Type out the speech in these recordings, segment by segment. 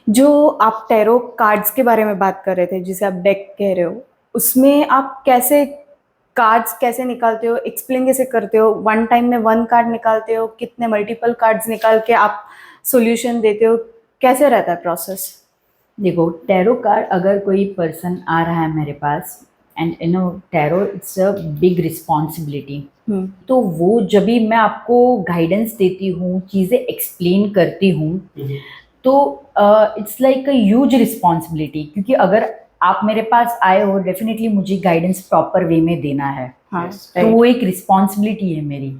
जो आप tarot cards के बारे में बात कर रहे थे, जिसे आप डेक कह रहे हो, उसमें आप कैसे कार्ड्स कैसे निकालते हो, एक्सप्लेन कैसे करते हो? वन टाइम में वन कार्ड निकालते हो, कितने मल्टीपल कार्ड्स निकाल के आप सॉल्यूशन देते हो, कैसे रहता है प्रोसेस? देखो, टैरो कार्ड अगर कोई पर्सन आ रहा है मेरे पास and tarot it's a big responsibility. तो वो जब भी मैं आपको गाइडेंस देती हूँ, चीज़ें एक्सप्लेन करती हूँ, तो it's like a huge responsibility, क्योंकि अगर आप मेरे पास आए हो, डेफिनेटली मुझे गाइडेंस प्रॉपर वे में देना है। हाँ, तो वो एक रिस्पॉन्सिबिलिटी है मेरी।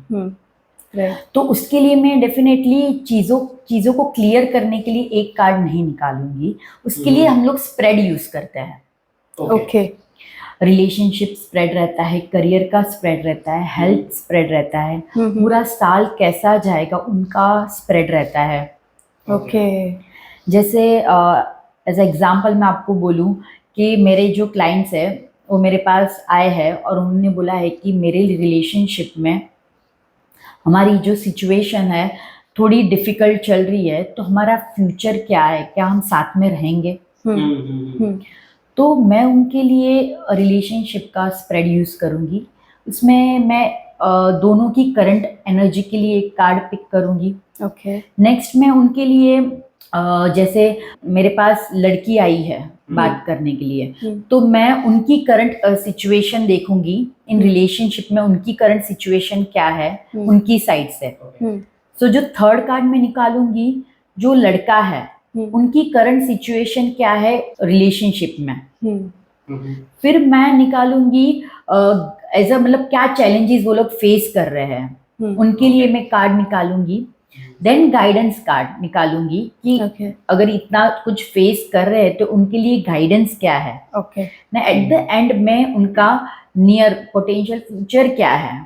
तो उसके लिए मैं डेफिनेटली चीज़ों को क्लियर करने के लिए एक कार्ड नहीं निकालूंगी। उसके लिए हम लोग स्प्रेड यूज करते हैं। ओके। रिलेशनशिप स्प्रेड रहता है, करियर का स्प्रेड रहता है, हेल्थ स्प्रेड रहता है, पूरा साल कैसा जाएगा उनका स्प्रेड रहता है। ओके। जैसे एज एग्जाम्पल मैं आपको बोलूँ कि मेरे जो क्लाइंट्स है वो मेरे पास आए हैं और उन्होंने बोला है कि मेरे रिलेशनशिप में हमारी जो सिचुएशन है थोड़ी डिफिकल्ट चल रही है, तो हमारा फ्यूचर क्या है, क्या हम साथ में रहेंगे। तो मैं उनके लिए रिलेशनशिप का स्प्रेड यूज करूंगी। उसमें मैं दोनों की करंट एनर्जी के लिए एक कार्ड पिक करूंगी। ओके। नेक्स्ट मैं उनके लिए जैसे मेरे पास लड़की आई है बात करने के लिए, तो मैं उनकी करंट सिचुएशन देखूंगी इन रिलेशनशिप में, उनकी करंट सिचुएशन क्या है उनकी साइड से। सो जो थर्ड कार्ड में निकालूंगी, जो लड़का है उनकी करंट सिचुएशन क्या है रिलेशनशिप में। फिर मैं निकालूंगी एज अ मतलब क्या चैलेंजेस वो लोग फेस कर रहे हैं, उनके लिए मैं कार्ड निकालूंगी। देन गाइडेंस कार्ड निकालूंगी कि अगर इतना कुछ फेस कर रहे हैं तो उनके लिए गाइडेंस क्या है। ना एट द एंड में उनका नियर पोटेंशियल फ्यूचर क्या है,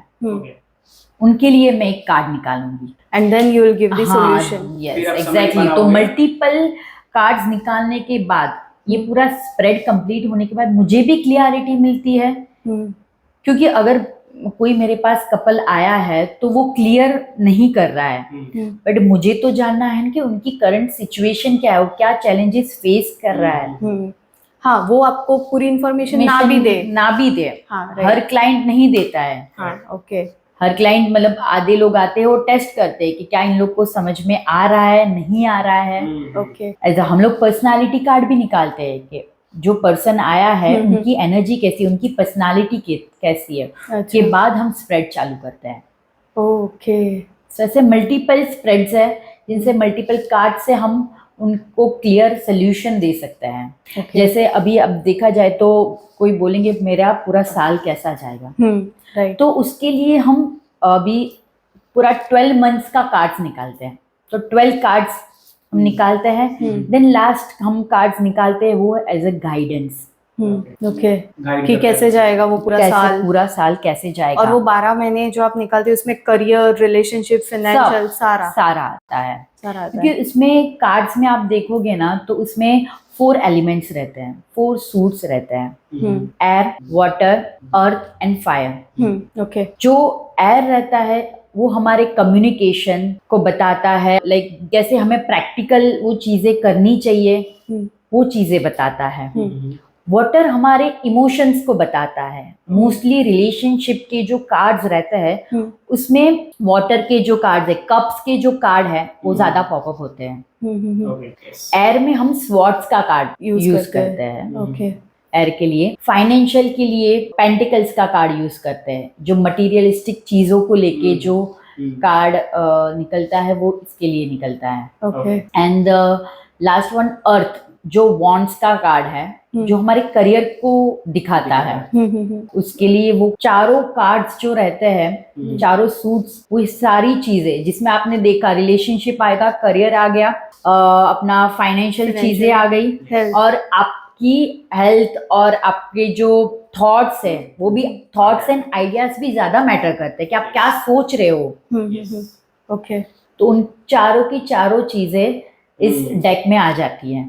उनके लिए मैं एक कार्ड निकालूंगी। And then you will give the solution. Yes, exactly. तो मल्टीपल कार्ड्स निकालने के बाद, ये पूरा स्प्रेड कंप्लीट होने के बाद मुझे भी क्लियरिटी मिलती है। क्योंकि अगर कोई मेरे पास कपल आया है तो वो क्लियर नहीं कर रहा है, बट मुझे तो जानना है कि उनकी करंट सिचुएशन क्या है, वो क्या चैलेंजेस फेस कर रहा है। हाँ, वो आपको पूरी इंफॉर्मेशन ना भी दे। हाँ, हर क्लाइंट नहीं देता है। हाँ, ओके। हर क्लाइंट मतलब आधे लोग आते हैं वो टेस्ट करते हैं कि क्या इन लोग को समझ में आ रहा है, नहीं आ रहा है। ओके। ऐसा हम लोग पर्सनालिटी कार्ड भी निकालते हैं कि जो पर्सन आया है उनकी एनर्जी कैसी, उनकी पर्सनालिटी कैसी है। के बाद हम स्प्रेड चालू करते हैं। ओके। ऐसे मल्टीपल स्प्रेड्स है जिनसे मल्टीपल कार्ड से हम उनको क्लियर सोल्यूशन दे सकते हैं। जैसे अभी अब देखा जाए तो कोई बोलेंगे मेरा पूरा साल कैसा जाएगा, तो उसके लिए हम अभी पूरा 12 मंथ्स का कार्ड्स निकालते हैं। तो 12 कार्ड्स हम निकालते हैं, देन लास्ट हम कार्ड्स निकालते हैं वो एज अ गाइडेंस। ओके, कि कैसे जाएगा वो पूरा साल कैसे जाएगा। और वो 12 महीने जो आप निकालते हैं उसमें करियर, रिलेशनशिप, फाइनेंशियल सारा आता है। क्योंकि इसमें कार्ड्स में आप देखोगे ना तो उसमें 4 एलिमेंट्स रहते हैं, 4 सूट्स रहते हैं, air, water, earth and fire. Okay. जो एयर रहता है वो हमारे कम्युनिकेशन को बताता है, लाइक कैसे हमें प्रैक्टिकल वो चीजें करनी चाहिए, वो चीजें बताता है। वाटर हमारे इमोशंस को बताता है। मोस्टली रिलेशनशिप के जो कार्ड्स रहते हैं उसमें वाटर के जो कार्ड्स है, कप्स के जो कार्ड है वो ज्यादा पॉपअप होते हैं। एयर में हम स्वॉर्ड्स का कार्ड यूज करते हैं। एयर के लिए फाइनेंशियल के लिए पेंटिकल्स का कार्ड यूज करते हैं। जो मटीरियलिस्टिक चीजों को लेके जो कार्ड निकलता है वो इसके लिए निकलता है। एंड लास्ट वन अर्थ, जो वॉन्ट्स का कार्ड है, जो हमारे करियर को दिखाता है, उसके लिए वो चारों कार्ड्स जो रहते हैं, चारों सूट्स, वो सारी चीजें जिसमें आपने देखा रिलेशनशिप आएगा, करियर आ गया, अपना फाइनेंशियल चीजें आ गई, और आपकी हेल्थ और आपके जो थॉट्स है वो भी, थॉट्स एंड आइडियाज भी ज्यादा मैटर करते हैं कि आप क्या सोच रहे हो। ओके। तो उन चारों की चारों चीजें इस डेक में आ जाती हैं।